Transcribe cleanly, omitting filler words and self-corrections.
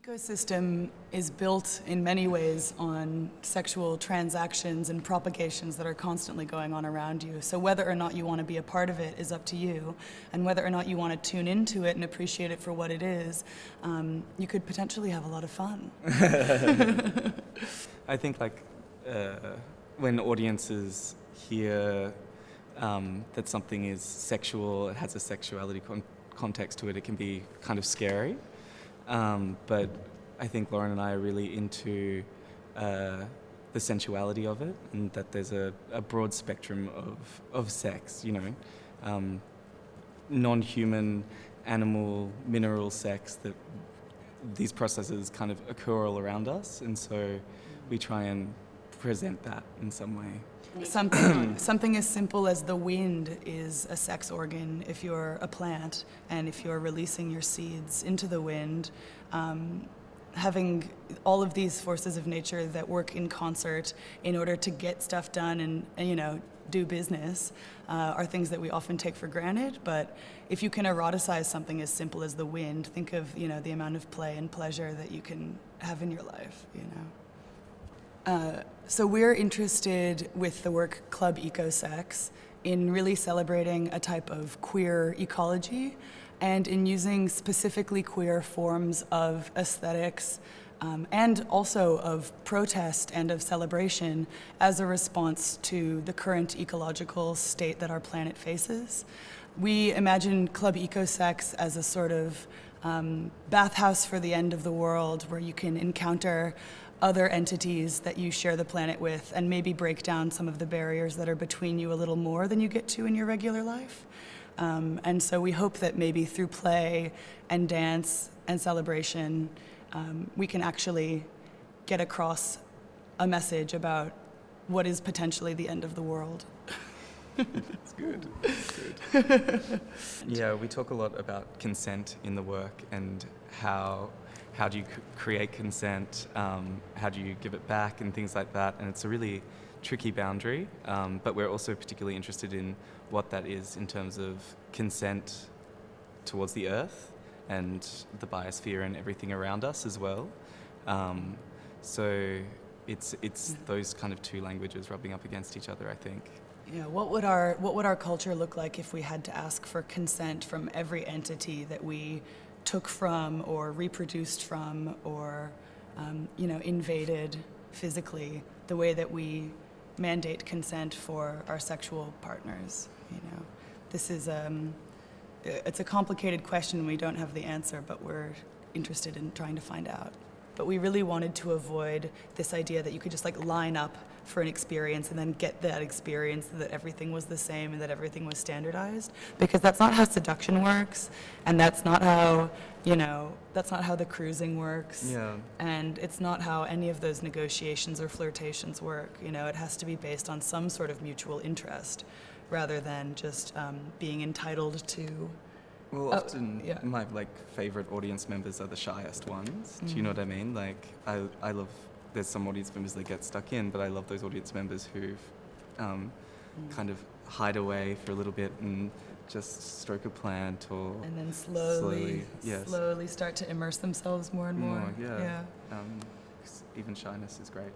ecosystem is built in many ways on sexual transactions and propagations that are constantly going on around you. So whether or not you want to be a part of it is up to you, and whether or not you want to tune into it and appreciate it for what it is, you could potentially have a lot of fun. I think when audiences hear that something is sexual, it has a sexuality context to it, it can be kind of scary. But I think Lauren and I are really into the sensuality of it, and that there's a broad spectrum of sex, non-human, animal, mineral sex, that these processes kind of occur all around us, and so we try and present that in some way. Something as simple as the wind is a sex organ if you're a plant, and if you're releasing your seeds into the wind, having all of these forces of nature that work in concert in order to get stuff done and do business are things that we often take for granted. But if you can eroticize something as simple as the wind, think of the amount of play and pleasure that you can have in your life. So we're interested with the work Club Ecosex in really celebrating a type of queer ecology, and in using specifically queer forms of aesthetics and also of protest and of celebration as a response to the current ecological state that our planet faces. We imagine Club Ecosex as a sort of bathhouse for the end of the world, where you can encounter other entities that you share the planet with, and maybe break down some of the barriers that are between you a little more than you get to in your regular life. And so we hope that maybe through play and dance and celebration, we can actually get across a message about what is potentially the end of the world. That's good. That's good. Yeah, we talk a lot about consent in the work, and how do you create consent, how do you give it back, and things like that. And it's a really tricky boundary, but we're also particularly interested in what that is in terms of consent towards the earth and the biosphere and everything around us as well. So it's those kind of two languages rubbing up against each other, I think. Yeah, what would our culture look like if we had to ask for consent from every entity that we took from, or reproduced from, or invaded physically, the way that we mandate consent for our sexual partners? This is it's a complicated question. We don't have the answer, but we're interested in trying to find out. But we really wanted to avoid this idea that you could just line up for an experience and then get that experience, that everything was the same and that everything was standardized, because that's not how seduction works, and that's not how the cruising works. Yeah. And it's not how any of those negotiations or flirtations work. It has to be based on some sort of mutual interest, rather than just being entitled to. Well, often my favorite audience members are the shyest ones. Do you know what I mean? I love. There's some audience members that get stuck in, but I love those audience members who kind of hide away for a little bit and just stroke a plant, or and then slowly start to immerse themselves more and more. Yeah. 'Cause even shyness is great,